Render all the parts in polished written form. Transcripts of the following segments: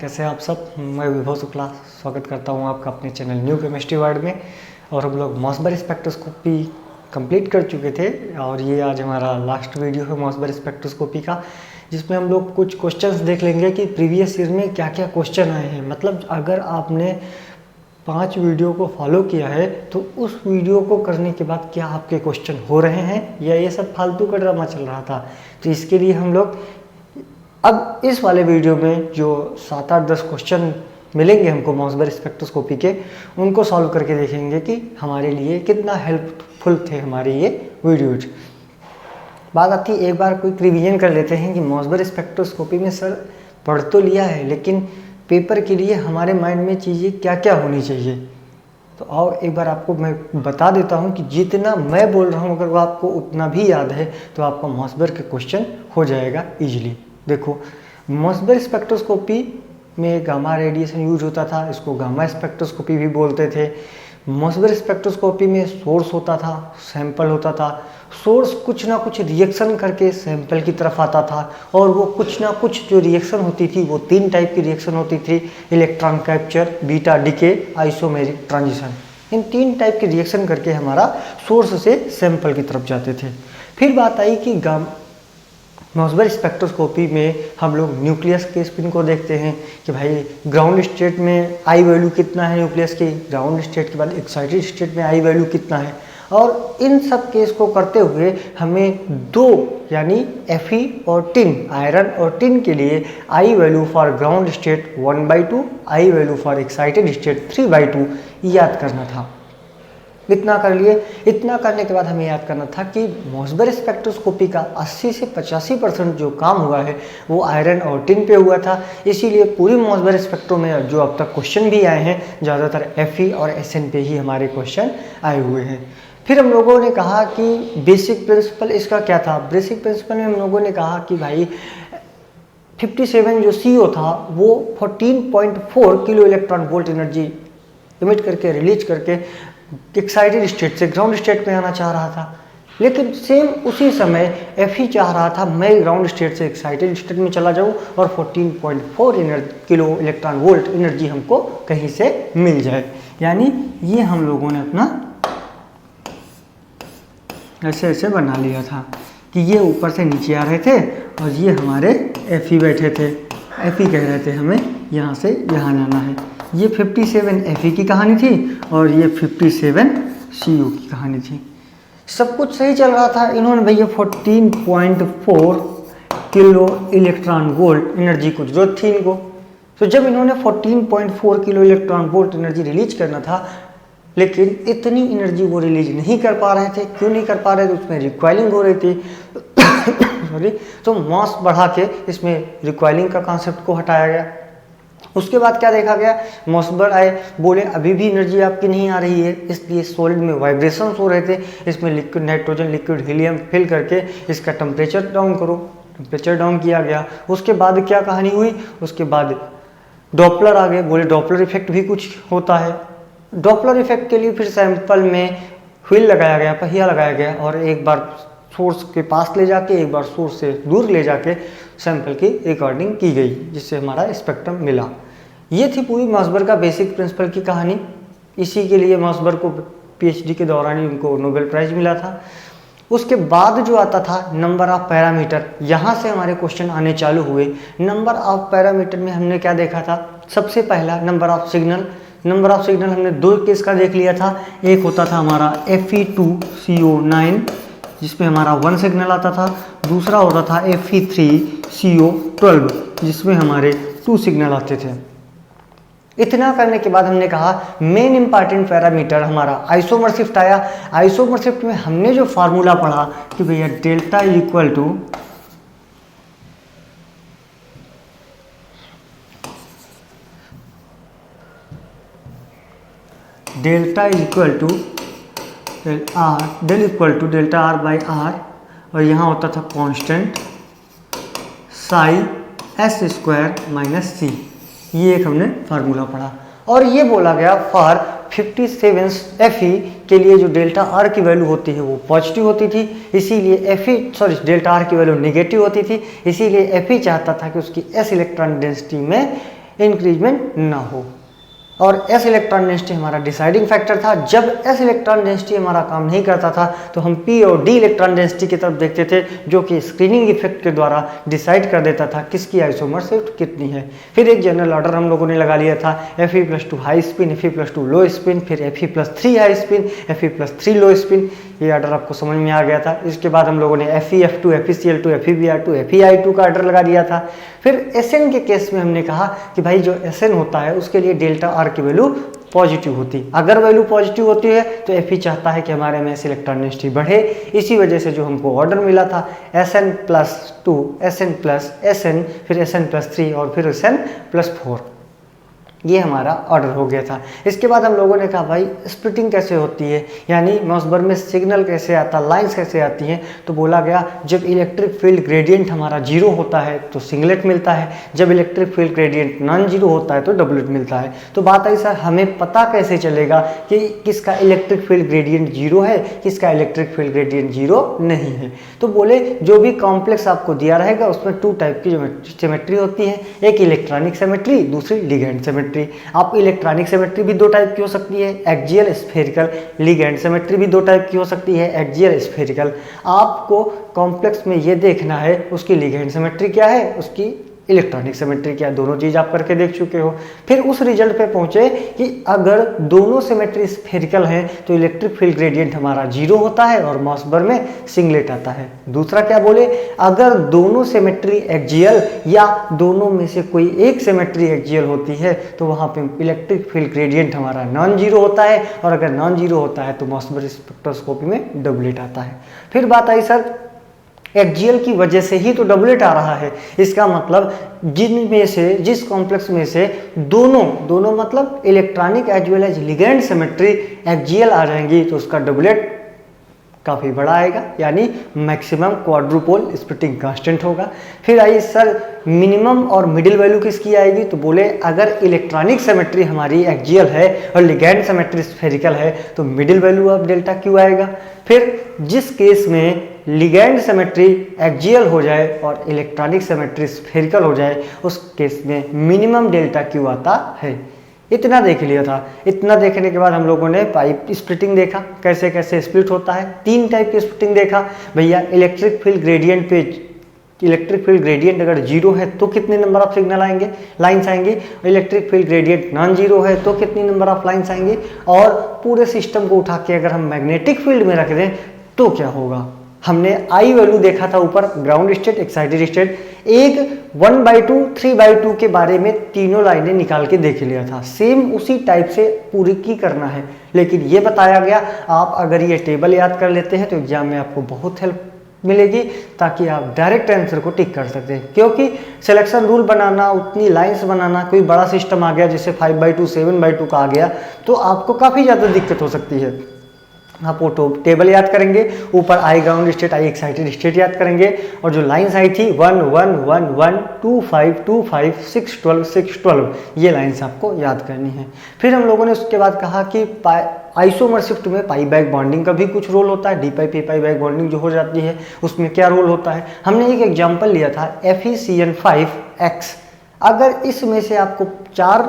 कैसे हैं आप सब। मैं विभव शुक्ला स्वागत करता हूं आपका अपने चैनल न्यू केमिस्ट्री वर्ल्ड में। और हम लोग मॉसबेरी स्पेक्ट्रोस्कोपी कंप्लीट कर चुके थे और ये आज हमारा लास्ट वीडियो है मॉसबेरी स्पेक्ट्रोस्कोपी का, जिसमें हम लोग कुछ क्वेश्चंस देख लेंगे कि प्रीवियस ईयर में क्या क्या क्वेश्चन आए हैं। मतलब अगर आपने 5 वीडियो को फॉलो किया है तो उस वीडियो को करने के बाद क्या आपके क्वेश्चन हो रहे हैं या ये सब फालतू का ड्रामा चल रहा था। तो इसके लिए हम लोग अब इस वाले वीडियो में जो 7-8-10 क्वेश्चन मिलेंगे हमको मॉसबेरी स्पेक्ट्रोस्कोपी के, उनको सॉल्व करके देखेंगे कि हमारे लिए कितना हेल्पफुल थे हमारे ये वीडियोज। बात आती है, एक बार कोई रिवीजन कर लेते हैं कि मॉसबेरी स्पेक्ट्रोस्कोपी में सर पढ़ तो लिया है, लेकिन पेपर के लिए हमारे माइंड में चीज़ें क्या क्या होनी चाहिए। तो और एक बार आपको मैं बता देता हूँ कि जितना मैं बोल रहा हूँ अगर वो आपको उतना भी याद है तो आपका मॉसबेरी का क्वेश्चन हो जाएगा इजीली। देखो, मॉसबेरी स्पेक्ट्रोस्कोपी में गामा रेडिएशन यूज होता था, इसको गामा स्पेक्ट्रोस्कोपी भी बोलते थे। मॉसबेरी स्पेक्ट्रोस्कोपी में सोर्स होता था, सैंपल होता था। सोर्स कुछ ना कुछ रिएक्शन करके सैंपल की तरफ आता था और वो कुछ ना कुछ जो रिएक्शन होती थी वो 3 टाइप की रिएक्शन होती थी: electron capture, beta decay, isomeric transition. इन 3 टाइप के रिएक्शन करके हमारा सोर्स से सैंपल की तरफ जाते थे। फिर बात आई कि मॉसबेरी स्पेक्ट्रोस्कोपी में हम लोग न्यूक्लियस के स्पिन को देखते हैं कि भाई ग्राउंड स्टेट में आई वैल्यू कितना है न्यूक्लियस की, ग्राउंड स्टेट के बाद एक्साइटेड स्टेट में आई वैल्यू कितना है। और इन सब केस को करते हुए हमें 2 यानी Fe और टिन, आयरन और टिन के लिए I value for ground state 1/2, I value for excited state 3/2 याद करना था। इतना कर लिए। इतना करने के बाद हमें याद करना था कि मॉसबेरी स्पेक्ट्रोस्कोपी का 80 से 85% जो काम हुआ है वो आयरन और टिन पे हुआ था। इसीलिए पूरी मॉसबेरी स्पेक्ट्रो में जो अब तक क्वेश्चन भी आए हैं ज़्यादातर Fe और Sn पे ही हमारे क्वेश्चन आए हुए हैं। फिर हम लोगों ने कहा कि बेसिक प्रिंसिपल इसका क्या था। बेसिक प्रिंसिपल में हम लोगों ने कहा कि भाई 57 जो CO था वो 14.4 kilo electron volt energy emit करके रिलीज करके एक्साइटेड स्टेट से ग्राउंड स्टेट में आना चाह रहा था। लेकिन सेम उसी समय Fe चाह रहा था मैं ग्राउंड स्टेट से एक्साइटेड स्टेट में चला जाऊं और 14.4 किलो इलेक्ट्रॉन वोल्ट एनर्जी हमको कहीं से मिल जाए। यानी ये हम लोगों ने अपना ऐसे ऐसे बना लिया था कि ये ऊपर से नीचे आ रहे थे और ये हमारे Fe बैठे थे। Fe कह रहे थे हमें यहाँ से यहाँ जाना है। ये 57 Fe की कहानी थी और ये 57 CO की कहानी थी। सब कुछ सही चल रहा था। इन्होंने भैया 14.4 किलो इलेक्ट्रॉन वोल्ट एनर्जी को जरूरत थी इनको। तो जब इन्होंने 14.4 kilo electron volt energy release करना था, लेकिन इतनी एनर्जी वो रिलीज नहीं कर पा रहे थे। क्यों नहीं कर पा रहे थे? उसमें रिक्वायरिंग हो रही थी सॉरी। तो मास बढ़ा के इसमें रिक्वायरिंग का कॉन्सेप्ट को हटाया गया। उसके बाद क्या देखा गया, मॉसबेरी आए, बोले अभी भी एनर्जी आपकी नहीं आ रही है, इसलिए सॉलिड में वाइब्रेशंस हो रहे थे। इसमें liquid nitrogen, liquid helium fill करके इसका टेम्परेचर डाउन करो। टेम्परेचर डाउन किया गया। उसके बाद क्या कहानी हुई, उसके बाद डॉपलर आ गए। बोले डॉपलर इफेक्ट भी कुछ होता है। डॉपलर इफेक्ट के लिए फिर सैंपल में व्हील लगाया गया, पहिया लगाया गया और एक बार सोर्स के पास ले जाके एक बार सोर्स से दूर ले जाके सैंपल की रिकॉर्डिंग की गई, जिससे हमारा स्पेक्ट्रम मिला। ये थी पूरी मॉसबेरी का बेसिक प्रिंसिपल की कहानी। इसी के लिए मॉसबेरी को PhD के दौरान ही उनको नोबेल प्राइज मिला था। उसके बाद जो आता था नंबर ऑफ पैरामीटर, यहाँ से हमारे क्वेश्चन आने चालू हुए। नंबर ऑफ पैरामीटर में हमने क्या देखा था, सबसे पहला number of signal. Number of signal हमने 2 केस का देख लिया था। एक होता था हमारा Fe2CO9 जिसमें हमारा 1 सिग्नल आता था। दूसरा होता था Fe3CO12 जिसमें हमारे 2 सिग्नल आते थे। इतना करने के बाद हमने कहा मेन इंपॉर्टेंट पैरामीटर हमारा आइसोमर आया। आइसोमर में हमने जो फार्मूला पढ़ा कि भैया delta equal to delta R by R और यहाँ होता था कांस्टेंट साई S² - C। ये एक हमने फार्मूला पढ़ा और ये बोला गया फॉर 57 Fe के लिए जो डेल्टा R की वैल्यू होती है वो पॉजिटिव होती थी, इसीलिए डेल्टा R की वैल्यू नेगेटिव होती थी, इसीलिए Fe चाहता था कि उसकी S इलेक्ट्रॉन डेंसिटी में इंक्रीजमेंट ना हो। और एस इलेक्ट्रॉन डेंसिटी हमारा डिसाइडिंग फैक्टर था। जब एस इलेक्ट्रॉन डेंसिटी हमारा काम नहीं करता था तो हम पी और डी इलेक्ट्रॉन डेंसिटी की तरफ देखते थे, जो कि स्क्रीनिंग इफेक्ट के द्वारा डिसाइड कर देता था किसकी आइसोमर शिफ्ट कितनी है। फिर एक जनरल ऑर्डर हम लोगों ने लगा लिया था, Fe+2 हाई स्पिन, Fe+2 लो स्पिन, फिर Fe+3 हाई स्पिन, Fe+3 लो स्पिन। ये ऑर्डर आपको समझ में आ गया था। इसके बाद हम लोगों ने Fe, F2, FeCl2, FeBr2, FeI2 का ऑर्डर लगा दिया था। फिर Sn के केस में हमने कहा कि भाई जो Sn होता है उसके लिए डेल्टा आर की वैल्यू पॉजिटिव होती। अगर वैल्यू पॉजिटिव होती है तो Fe चाहता है कि हमारे में इलेक्ट्रॉन डेंसिटी बढ़े। इसी वजह से जो हमको ऑर्डर मिला था Sn+2, Sn+Sn, फिर Sn+3 और फिर Sn+4, ये हमारा ऑर्डर हो गया था। इसके बाद हम लोगों ने कहा भाई स्प्लिटिंग कैसे होती है, यानी मॉसबर में सिग्नल कैसे आता, लाइंस कैसे आती हैं। तो बोला गया जब इलेक्ट्रिक फील्ड ग्रेडियंट हमारा जीरो होता है तो सिंगलेट मिलता है, जब electric field gradient non zero होता है तो डबलेट मिलता है। तो बात आई सर हमें पता कैसे चलेगा कि किसका इलेक्ट्रिक फील्ड ग्रेडियंट जीरो है, किसका इलेक्ट्रिक फील्ड ग्रेडियंट जीरो नहीं है। तो बोले जो भी कॉम्प्लेक्स आपको दिया रहेगा उसमें 2 टाइप की सिमेट्री होती है, एक इलेक्ट्रॉनिक सिमेट्री, दूसरी लिगेंड सिमेट्री। आप इलेक्ट्रॉनिक सिमेट्री भी 2 टाइप की हो सकती है, एक्सियल स्फेरिकल। लिगेंड सिमेट्री भी 2 टाइप की हो सकती है, एक्सियल स्फेरिकल। आपको कॉम्प्लेक्स में ये देखना है उसकी लिगेंड सिमेट्री क्या है, उसकी इलेक्ट्रॉनिक सिमेट्री क्या है, दोनों चीज आप करके देख चुके हो। फिर उस रिजल्ट पे पहुंचे कि अगर दोनों सिमेट्री स्फेरिकल हैं तो इलेक्ट्रिक फील्ड ग्रेडियंट हमारा जीरो होता है और मॉसबर में सिंगलेट आता है। दूसरा क्या बोले, अगर दोनों सिमेट्री एक्सियल या दोनों में से कोई एक सिमेट्री एक्सियल होती है तो वहां पे इलेक्ट्रिक फील्ड ग्रेडियंट हमारा नॉन जीरो होता है, और अगर नॉन जीरो होता है तो मॉसबर स्पेक्ट्रोस्कोपी में डबलेट आता है। फिर बात आई सर एक्सियल की वजह से ही तो डबलेट आ रहा है, इसका मतलब जिनमें से जिस कॉम्प्लेक्स में से दोनों मतलब electronic as well as ligand symmetry axial आ जाएंगी तो उसका डबलेट काफ़ी बड़ा आएगा, यानी मैक्सिमम क्वाड्रुपोल स्प्लिटिंग कांस्टेंट होगा। फिर आई सर मिनिमम और मिडिल वैल्यू किसकी आएगी, तो बोले अगर इलेक्ट्रॉनिक सिमेट्री हमारी एक्सियल है और लिगेंड सिमेट्री स्फेरिकल है तो middle value of delta Q आएगा। फिर जिस केस में लिगेंड सिमेट्री एक्सियल हो जाए और इलेक्ट्रॉनिक सिमेट्री स्फेरिकल हो जाए उस केस में मिनिमम डेल्टा क्यू आता है। इतना देख लिया था। इतना देखने के बाद हम लोगों ने पाइप स्प्लिटिंग देखा, कैसे कैसे स्प्लिट होता है। 3 टाइप की स्प्लिटिंग देखा भैया। इलेक्ट्रिक फील्ड ग्रेडियंट पे इलेक्ट्रिक फील्ड ग्रेडियंट अगर जीरो है तो कितने नंबर ऑफ सिग्नल आएंगे, लाइंस आएंगी। Electric field gradient non zero है तो कितनी नंबर ऑफ लाइंस आएंगी। और पूरे सिस्टम को उठा के अगर हम मैग्नेटिक फील्ड में रख दें तो क्या होगा। हमने आई वैल्यू देखा था ऊपर, ग्राउंड स्टेट, एक्साइटेड स्टेट। एक 1/2, 3/2 के बारे में तीनों लाइनें निकाल के देख लिया था। सेम उसी टाइप से पूरी की करना है, लेकिन ये बताया गया आप अगर ये टेबल याद कर लेते हैं तो एग्जाम में आपको बहुत हेल्प मिलेगी, ताकि आप डायरेक्ट आंसर को टिक कर सकते हैं। क्योंकि सिलेक्शन रूल बनाना, उतनी लाइंस बनाना, कोई बड़ा सिस्टम आ गया जैसे 5/2, 7/2 का आ गया तो आपको काफ़ी ज़्यादा दिक्कत हो सकती है। आप वो टेबल याद करेंगे, ऊपर I ground state, I excited state याद करेंगे, और जो लाइंस आई थी 1 1 1 1 2 5 2 5 6 12 6 12, ये लाइंस आपको याद करनी है। फिर हम लोगों ने उसके बाद कहा कि आइसोमर शिफ्ट में पाई बैक बॉन्डिंग का भी कुछ रोल होता है। डी पाई पी पाई बैक बॉन्डिंग जो हो जाती है उसमें क्या रोल होता है। हमने एक एग्जाम्पल लिया था FeCN5X। अगर इसमें से आपको 4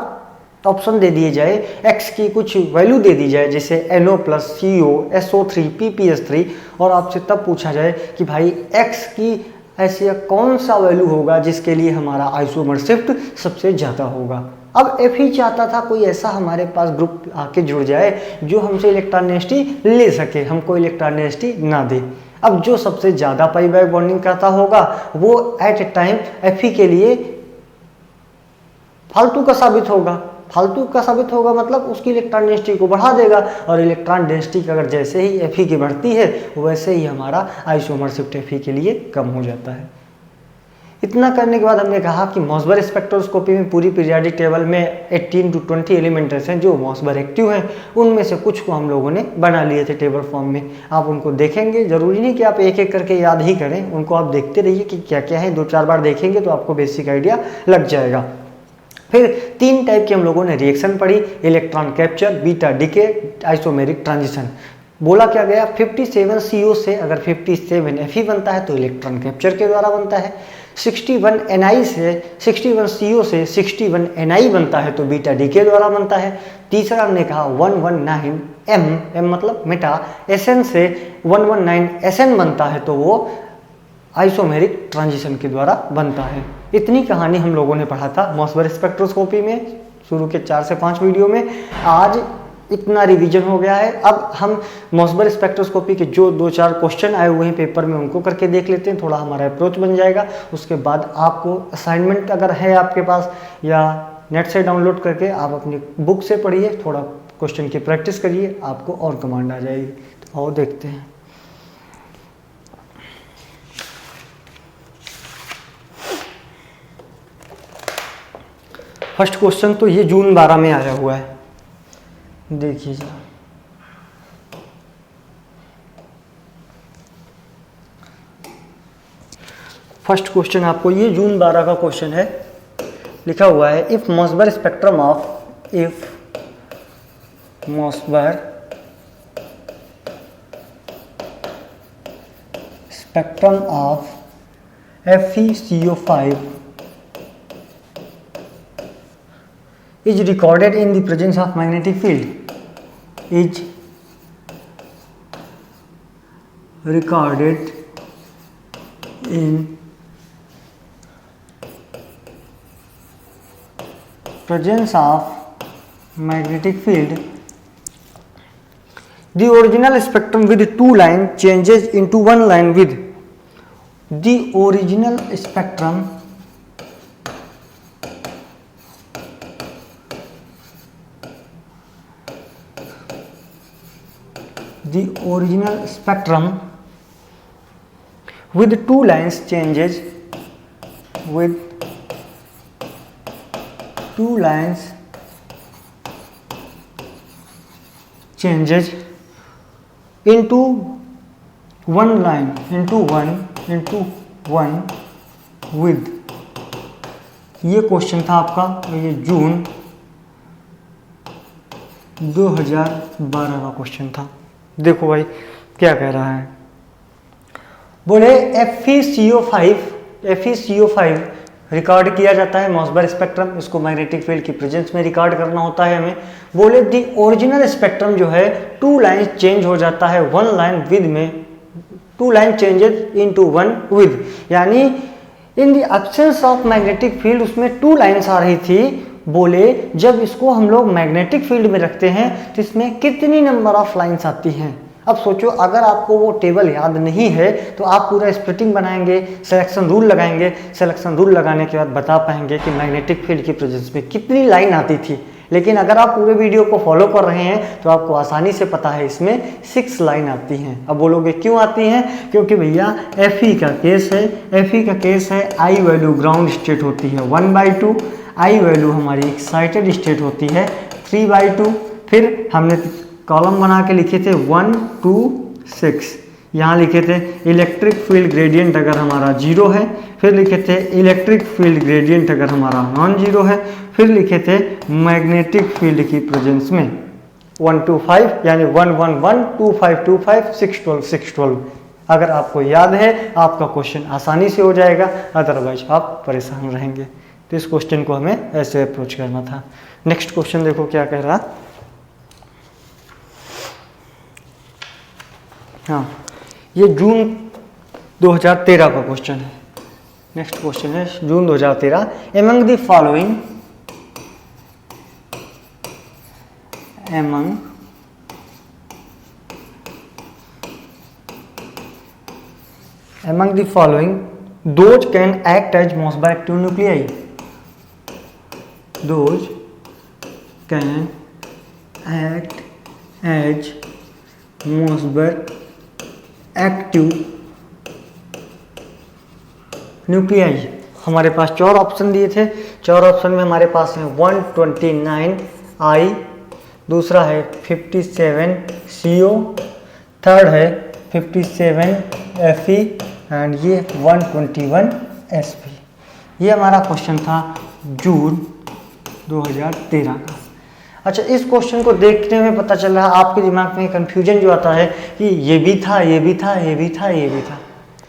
ऑप्शन दे दिए जाए, x की कुछ वैल्यू दे दी जाए जैसे NO+, CO, SO3, PPS3, और आपसे तब पूछा जाए कि भाई x की ऐसी कौन सा वैल्यू होगा जिसके लिए हमारा आइसोमर शिफ्ट सबसे ज़्यादा होगा। अब Fe चाहता था कोई ऐसा हमारे पास ग्रुप आके जुड़ जाए जो हमसे इलेक्ट्रॉन डेंसिटी ले सके, हमको इलेक्ट्रॉन डेंसिटी ना दे। अब जो सबसे ज़्यादा पाई बैक बॉन्डिंग करता होगा वो एट ए टाइम Fe के लिए फालतू का साबित होगा। फालतू का साबित होगा मतलब उसकी इलेक्ट्रॉन डेंसिटी को बढ़ा देगा, और इलेक्ट्रॉन डेंसिटी अगर जैसे ही Fe की बढ़ती है वैसे ही हमारा आइसोमर शिफ्ट Fe के लिए कम हो जाता है। इतना करने के बाद हमने कहा कि मॉसबर स्पेक्ट्रोस्कोपी में पूरी पीरियोडिक टेबल में 18 to 20 एलिमेंट्स हैं जो मॉसबर एक्टिव हैं। उनमें से कुछ को हम लोगों ने बना लिए थे टेबल फॉर्म में। आप उनको देखेंगे, जरूरी नहीं कि आप एक एक करके याद ही करें, उनको आप देखते रहिए कि क्या क्या है। 2-4 बार देखेंगे तो आपको बेसिक आइडिया लग जाएगा। फिर 3 टाइप की हम लोगों ने रिएक्शन पढ़ी, electron capture, beta decay, isomeric transition. बोला क्या गया 57 CO से अगर 57 Fe बनता है तो इलेक्ट्रॉन कैप्चर के द्वारा बनता है। 61 Ni से 61 CO से 61 Ni बनता है तो बीटा डीके द्वारा बनता है। तीसरा हमने कहा 119 M मतलब मेटा Sn से 119 Sn बनता है तो वो आइसोमेरिक ट्रांजिशन के द्वारा बनता है। इतनी कहानी हम लोगों ने पढ़ा था मॉसबर स्पेक्ट्रोस्कोपी में शुरू के 4 से 5 वीडियो में। आज इतना रिवीजन हो गया है। अब हम मॉसबर स्पेक्ट्रोस्कोपी के जो 2-4 क्वेश्चन आए हुए हैं पेपर में उनको करके देख लेते हैं, थोड़ा हमारा अप्रोच बन जाएगा। उसके बाद आपको असाइनमेंट अगर है आपके पास या नेट से डाउनलोड करके आप अपनी बुक से पढ़िए, थोड़ा क्वेश्चन की प्रैक्टिस करिए, आपको और कमांड आ जाएगी। तो आओ देखते हैं। फर्स्ट क्वेश्चन तो ये जून 12 में आया हुआ है, देखिए जरा। फर्स्ट क्वेश्चन आपको ये जून 12 का क्वेश्चन है, लिखा हुआ है if Mossbauer spectrum of FeCO5 is recorded in the presence of magnetic field, is recorded in presence of magnetic field, the original spectrum with two line changes into one line with the original spectrum with two lines changes into one line into one with, ये question था आपका, ये जून 2012 का question था। देखो भाई क्या कह रहा है, बोले FeCO5 रिकॉर्ड किया जाता है मॉसबर स्पेक्ट्रम, इसको मैग्नेटिक फील्ड की प्रेजेंस में रिकॉर्ड करना होता है हमें। बोले दी ओरिजिनल स्पेक्ट्रम जो है टू लाइन चेंज हो जाता है वन लाइन विद में, two line changes into one with, यानी in the absence of magnetic field उसमें टू लाइन्स आ रही थी। बोले जब इसको हम लोग मैग्नेटिक फील्ड में रखते हैं तो इसमें कितनी नंबर ऑफ लाइन्स आती हैं। अब सोचो, अगर आपको वो टेबल याद नहीं है तो आप पूरा स्प्लिटिंग बनाएंगे, सिलेक्शन रूल लगाएंगे, सिलेक्शन रूल लगाने के बाद बता पाएंगे कि मैग्नेटिक फील्ड की प्रेजेंस में कितनी लाइन आती थी। लेकिन अगर आप पूरे वीडियो को फॉलो कर रहे हैं तो आपको आसानी से पता है इसमें 6 लाइन आती हैं। अब बोलोगे क्यों आती हैं, क्योंकि भैया Fe का केस है आई वैल्यू ग्राउंड स्टेट होती है 1/2, आई वैल्यू हमारी एक्साइटेड स्टेट होती है 3/2। फिर हमने कॉलम बना के लिखे थे 1 2 6, यहाँ लिखे थे इलेक्ट्रिक फील्ड ग्रेडियंट अगर हमारा 0 है, फिर लिखे थे इलेक्ट्रिक फील्ड ग्रेडियंट अगर हमारा नॉन जीरो है, फिर लिखे थे मैग्नेटिक फील्ड की प्रेजेंस में 1 2 5, यानी 1 1 1 2 5 2 5 6 12 6 12। अगर आपको याद है आपका क्वेश्चन आसानी से हो जाएगा, अदरवाइज आप परेशान रहेंगे। तो इस क्वेश्चन को हमें ऐसे अप्रोच करना था। नेक्स्ट क्वेश्चन देखो क्या कह रहा। हाँ, ये जून 2013 का क्वेश्चन है। नेक्स्ट क्वेश्चन है जून 2013, among the following those can act as Mossberg active nuclei, those can act as Mossberg active nuclei. हमारे पास 4 ऑप्शन दिए थे, 4 ऑप्शन में हमारे पास है 129I, दूसरा है 57 CO, थर्ड है 57 Fe एंड ये 121 Sp। ये हमारा क्वेश्चन था जून 2013 का। अच्छा, इस क्वेश्चन को देखने में पता चल रहा है आपके दिमाग में कंफ्यूजन जो आता है कि ये भी था, ये भी था, ये भी था, ये भी था,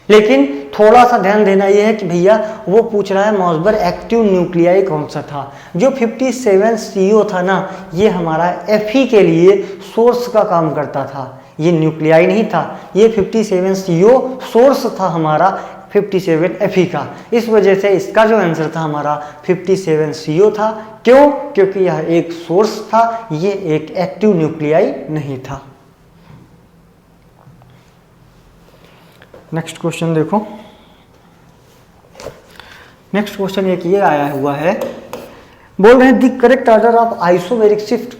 लेकिन थोड़ा सा ध्यान देना ये है कि भैया वो पूछ रहा है मॉसबर एक्टिव न्यूक्लियाई कौन सा था। जो 57 CO था ना, ये हमारा Fe के लिए सोर्स का काम करता था, ये न्यूक्लियाई नहीं था। ये 57 CO सोर्स था हमारा 57 Fe का। इस वजह से इसका जो आंसर था हमारा 57 CO था। क्यों? क्योंकि यह एक सोर्स था, ये एक एक्टिव न्यूक्लियाई नहीं था। नेक्स्ट क्वेश्चन देखो। नेक्स्ट क्वेश्चन एक ये आया हुआ है, बोल रहे हैं the correct order of isomeric shift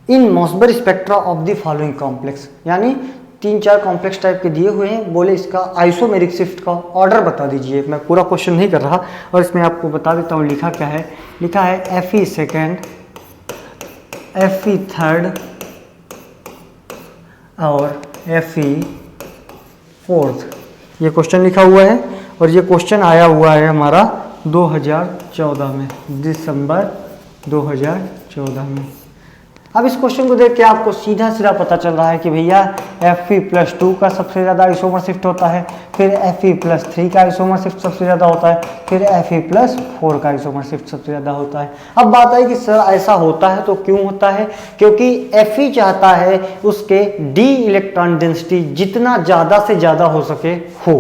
in Mossbauer spectra of the following complex. यानी 3-4 कॉम्प्लेक्स टाइप के दिए हुए हैं, बोले इसका आइसोमेरिक शिफ्ट का ऑर्डर बता दीजिए। मैं पूरा क्वेश्चन नहीं कर रहा और इसमें आपको बता देता हूँ लिखा क्या है। लिखा है Fe सेकेंड, Fe थर्ड और Fe फोर्थ, ये क्वेश्चन लिखा हुआ है। और ये क्वेश्चन आया हुआ है हमारा 2014 में, दिसंबर 2014 में। अब इस क्वेश्चन को देख के आपको सीधा सीधा पता चल रहा है कि भैया Fe+2 का सबसे ज़्यादा आइसोमर शिफ्ट होता है, फिर Fe+3 का आइसोमर शिफ्ट सबसे ज़्यादा होता है, फिर Fe+4 का आइसोमर शिफ्ट सबसे ज़्यादा होता है। अब बात आई कि सर ऐसा होता है तो क्यों होता है? क्योंकि Fe चाहता है उसके d इलेक्ट्रॉन डेंसिटी जितना ज़्यादा से ज़्यादा हो सके हो।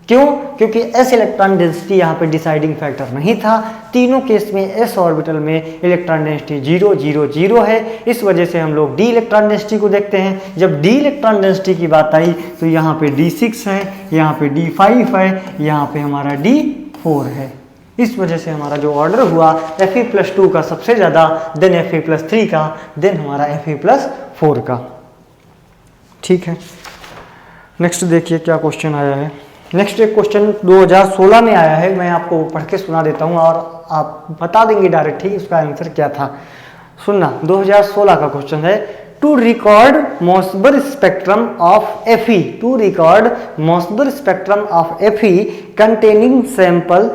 क्यों? क्योंकि s इलेक्ट्रॉन डेंसिटी यहाँ पे डिसाइडिंग फैक्टर नहीं था। तीनों केस में s ऑर्बिटल में इलेक्ट्रॉन डेंसिटी 0 0 0 है। इस वजह से हम लोग d इलेक्ट्रॉन डेंसिटी को देखते हैं। जब d इलेक्ट्रॉन डेंसिटी की बात आई तो यहाँ पे D6 है, यहाँ पे D5 है, यहाँ पे हमारा D4 है। इस वजह से हमारा जो ऑर्डर हुआ Fe+2 का सबसे ज़्यादा, देन Fe+3 का, देन हमारा Fe+4 का। ठीक है, नेक्स्ट देखिए क्या क्वेश्चन आया है। नेक्स्ट एक क्वेश्चन 2016 में आया है, मैं आपको पढ़ के सुना देता हूँ और आप बता देंगे डायरेक्ट ही उसका आंसर क्या था। सुनना, 2016 का क्वेश्चन है, to record Mossbauer spectrum of Fe, to record Mossbauer spectrum of Fe containing sample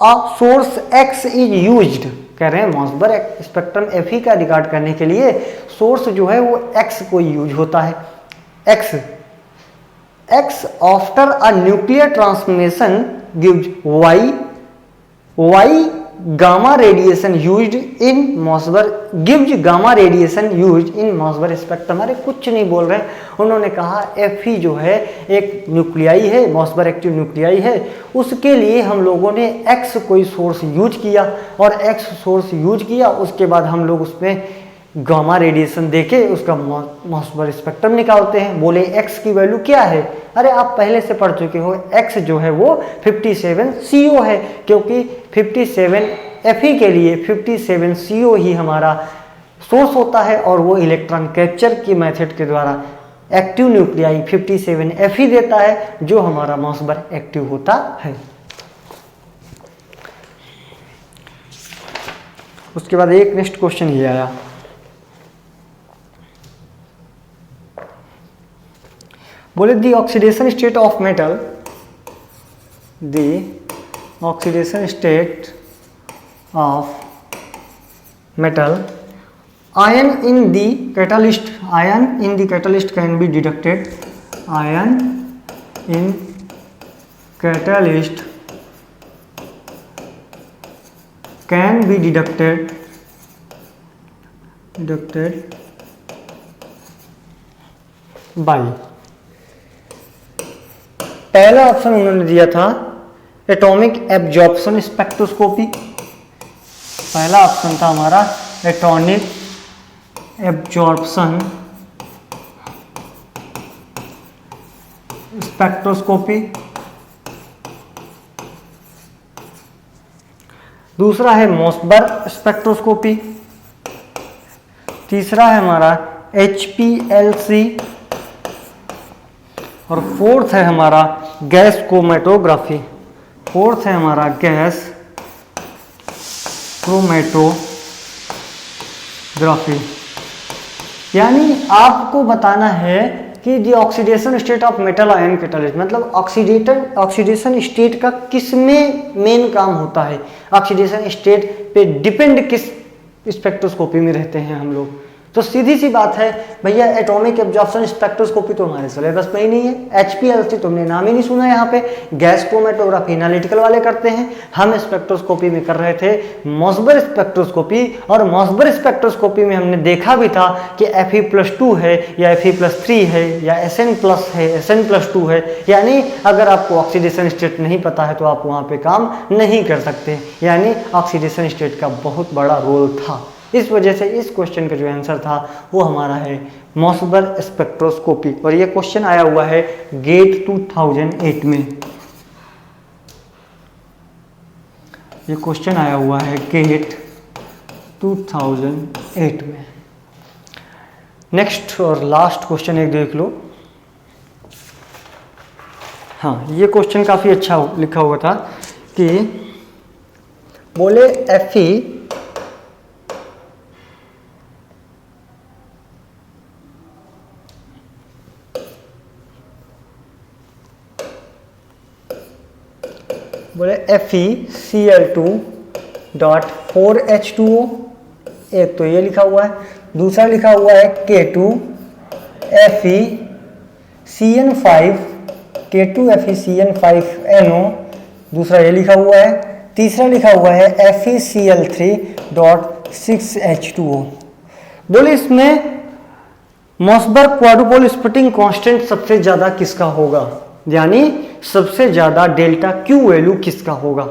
of source X is used. कह रहे हैं मॉसबर स्पेक्ट्रम Fe का रिकॉर्ड करने के लिए सोर्स जो है वो X को यूज होता है। X after a nuclear transformation gives Y gamma radiation used in Mossberg gives gamma radiation used in Mossberg spectrum। अरे कुछ नहीं बोल रहे हैं, उन्होंने कहा Fe जो है एक न्यूक्लियाई है, मॉसबर एक्टिव न्यूक्लियाई है, उसके लिए हम लोगों ने X कोई सोर्स यूज किया और X सोर्स यूज किया, उसके बाद हम लोग उसमें गामा रेडिएशन देके उसका मॉसबर स्पेक्ट्रम निकालते हैं। बोले X की वैल्यू क्या है? अरे आप पहले से पढ़ चुके हो, X जो है वो 57 CO है, क्योंकि 57 Fe के लिए 57 CO ही हमारा सोर्स होता है और वो इलेक्ट्रॉन कैप्चर की मेथड के द्वारा एक्टिव न्यूक्लियाई 57 Fe देता है, जो हमारा मॉसबर एक्टिव होता है। उसके बाद एक नेक्स्ट क्वेश्चन ये आया, बोले the oxidation state of metal, the oxidation state of metal ion in the catalyst, ion in the catalyst can be deducted, ion in catalyst can be deducted by, पहला option उन्होंने दिया था atomic absorption spectroscopy. पहला option था हमारा atomic absorption spectroscopy. दूसरा है मॉसबर spectroscopy. तीसरा है हमारा HPLC और फोर्थ है हमारा गैस क्रोमेटोग्राफी। फोर्थ है हमारा गैस क्रोमेटोग्राफी। यानी आपको बताना है कि the oxidation state of metal ion catalyst, मतलब ऑक्सीडेशन स्टेट का किस में मेन काम होता है, ऑक्सीडेशन स्टेट पे डिपेंड किस स्पेक्ट्रोस्कोपी में रहते हैं हम लोग। तो सीधी सी बात है भैया, एटॉमिक एब्जॉर्प्शन स्पेक्ट्रोस्कोपी तो हमारे सिलेबस में ही नहीं है। HPLC तुमने नाम ही नहीं सुना यहाँ पे। गैस क्रोमेटोग्राफी एनालिटिकल वाले करते हैं, हम स्पेक्ट्रोस्कोपी में कर रहे थे मॉसबर स्पेक्ट्रोस्कोपी। और मॉसबर स्पेक्ट्रोस्कोपी में हमने देखा भी था कि Fe+2 है या Fe+3 है या Sn+ है, Sn+2 है। यानी अगर आपको ऑक्सीडेशन स्टेट नहीं पता है तो आप वहाँ पे काम नहीं कर सकते। यानी ऑक्सीडेशन स्टेट का बहुत बड़ा रोल था। इस वजह से इस क्वेश्चन का जो आंसर था वो हमारा है मॉसबर स्पेक्ट्रोस्कोपी। और ये क्वेश्चन आया हुआ है गेट 2008 में। ये क्वेश्चन आया हुआ है गेट 2008 में। नेक्स्ट और लास्ट क्वेश्चन एक देख लो। हाँ, ये क्वेश्चन काफ़ी अच्छा लिखा हुआ था कि बोले Fe बोले FeCl2.4H2O, एक तो ये लिखा हुआ है, दूसरा लिखा हुआ है K2FeCN5NO, दूसरा ये लिखा हुआ है, तीसरा लिखा हुआ है FeCl3.6H2O। बोले इसमें मॉसबर क्वाड्रुपोल स्प्लिटिंग कांस्टेंट सबसे ज्यादा किसका होगा, यानी सबसे ज्यादा डेल्टा क्यू वैल्यू किसका होगा।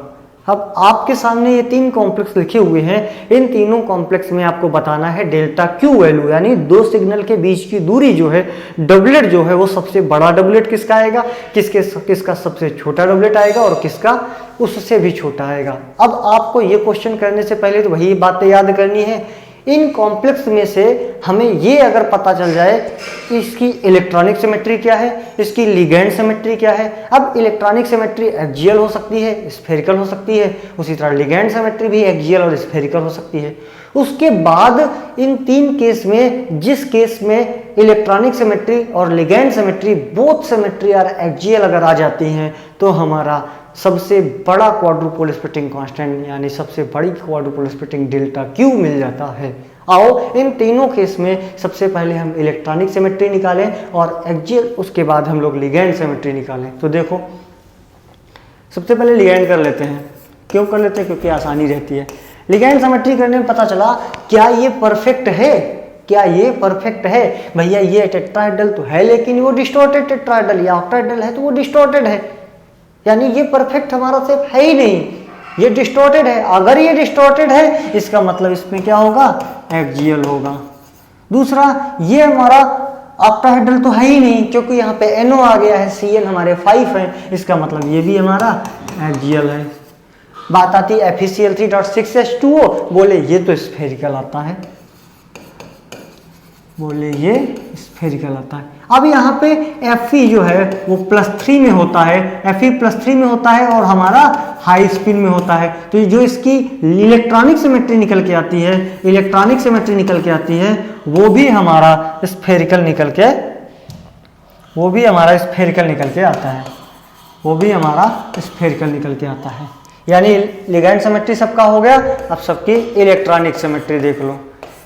अब आपके सामने ये तीन कॉम्प्लेक्स लिखे हुए हैं, इन तीनों कॉम्प्लेक्स में आपको बताना है डेल्टा क्यू वैल्यू, यानी दो सिग्नल के बीच की दूरी जो है, डबलेट जो है, वो सबसे बड़ा डबलेट किसका आएगा, किसका सबसे छोटा डबलेट आएगा और किसका उससे भी छोटा आएगा। अब आपको ये क्वेश्चन करने से पहले तो वही बातें याद करनी है। इन कॉम्प्लेक्स में से हमें ये अगर पता चल जाए कि इसकी इलेक्ट्रॉनिक सिमेट्री क्या है, इसकी लिगेंड सिमेट्री क्या है। अब इलेक्ट्रॉनिक सिमेट्री एक्सियल हो सकती है, स्फेरिकल हो सकती है, उसी तरह लिगेंड सिमेट्री भी एक्सियल और स्फेरिकल हो सकती है। उसके बाद इन तीन केस में, जिस केस में इलेक्ट्रॉनिक सिमेट्री और लिगेंड सिमेट्री बोथ सिमेट्री और एक्सियल अगर आ जाती हैं, तो हमारा सबसे बड़ा क्वाड्रुपोल स्प्लिटिंग कांस्टेंट यानी सबसे बड़ी क्वाड्रुपोल स्प्लिटिंग डेल्टा क्यू मिल जाता है। आओ इन तीनों केस में सबसे पहले हम इलेक्ट्रॉनिक सिमेट्री निकालें और एक्सियल, उसके बाद हम लोग लिगेंड सिमेट्री निकालें। तो देखो सबसे पहले लिगेंड कर लेते हैं। क्यों कर लेते हैं? क्योंकि आसानी रहती है। लिगेंड सिमेट्री करने में पता चला क्या ये परफेक्ट है, क्या ये परफेक्ट है। भैया ये टेट्राहेड्रल तो है लेकिन वो डिस्टॉर्टेड टेट्राहेड्रल या ऑक्टाहेड्रल है तो वो डिस्टॉर्टेड है, यानी ये परफेक्ट हमारा शेप है ही नहीं, ये डिस्टॉर्टेड है। अगर ये डिस्टॉर्टेड है इसका मतलब इसमें क्या होगा, एक्सियल होगा। दूसरा, ये हमारा ऑक्टाहेड्रल तो है ही नहीं क्योंकि यहाँ पे NO आ गया है, Cn हमारे 5 है, इसका मतलब ये भी हमारा एक्सियल है। बात आती है FeCl3.6H2O, बोले ये तो स्फेरिकल आता है, बोले ये स्फेरिकल आता है। अब यहाँ पे Fe जो है वो +3 में होता है, Fe+3 में होता है और हमारा हाई स्पिन में होता है। तो जो इसकी इलेक्ट्रॉनिक सिमेट्री निकल के आती है, इलेक्ट्रॉनिक सिमेट्री निकल के आती है, वो भी हमारा स्फेरिकल निकल के, वो भी हमारा स्फेरिकल निकल के आता है, वो भी हमारा स्फेरिकल निकल के आता है। यानी लिगेंड सिमेट्री सबका हो गया। अब सबकी इलेक्ट्रॉनिक सिमेट्री देख लो।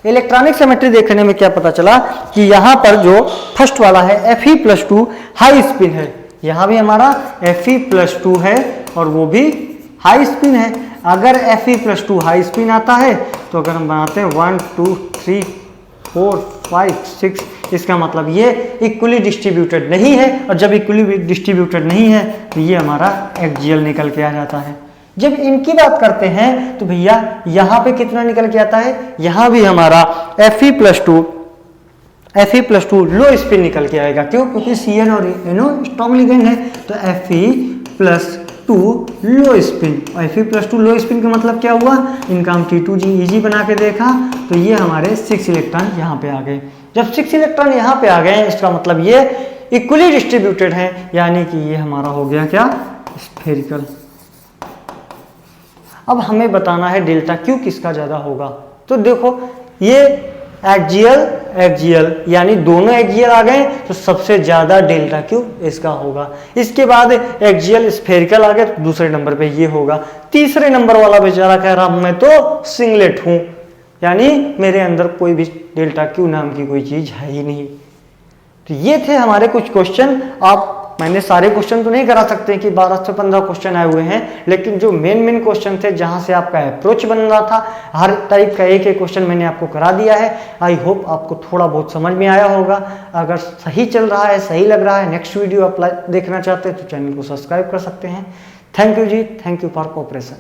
इलेक्ट्रॉनिक सिमेट्री देखने में क्या पता चला कि यहाँ पर जो फर्स्ट वाला है Fe+2 हाई स्पिन है, यहाँ भी हमारा Fe+2 है और वो भी हाई स्पिन है। अगर Fe+2 हाई स्पिन आता है तो अगर हम बनाते हैं 1 2 3 4 5 6, इसका मतलब ये इक्वली डिस्ट्रीब्यूटेड नहीं है, और जब इक्वली डिस्ट्रीब्यूटेड नहीं है तो ये हमारा एक्सियल निकल के आ जाता है। जब इनकी बात करते हैं तो भैया यहाँ पे कितना निकल के आता है, यहाँ भी हमारा Fe+2 लो स्पिन निकल के आएगा। क्यों? क्योंकि Cn और NO स्ट्रॉन्ग लिगेंड है, तो Fe+2 लो स्पिन। Fe+2 लो स्पिन का मतलब क्या हुआ, इनका हम T2G बना के देखा तो ये हमारे 6 इलेक्ट्रॉन यहाँ पे आ गए। जब 6 इलेक्ट्रॉन यहाँ पे आ गए इसका मतलब ये इक्वली डिस्ट्रीब्यूटेड है, यानी कि ये हमारा हो गया क्या, स्फेरिकल। अब हमें बताना है डेल्टा क्यू किसका ज़्यादा होगा। तो देखो ये एक्सियल यानी दोनों एक्सियल आ गए तो सबसे ज़्यादा डेल्टा क्यू इसका होगा। इसके बाद एक्सियल स्फेरिकल आ गए तो दूसरे नंबर पे ये होगा। तीसरे नंबर वाला बेचारा कह रहा मैं तो सिंगलेट हूँ, यानी मेरे अंदर कोई भी डेल्टा क्यू नाम की कोई चीज है ही नहीं। तो ये थे हमारे कुछ क्वेश्चन। आप मैंने सारे क्वेश्चन तो नहीं करा सकते कि 12 से 15 क्वेश्चन आए हुए हैं, लेकिन जो मेन क्वेश्चन थे जहां से आपका अप्रोच बन रहा था, हर टाइप का एक एक क्वेश्चन मैंने आपको करा दिया है। आई होप आपको थोड़ा बहुत समझ में आया होगा। अगर सही चल रहा है, सही लग रहा है, नेक्स्ट वीडियो आप देखना चाहते हैं तो चैनल को सब्सक्राइब कर सकते हैं। Thank you ji, thank you for cooperation.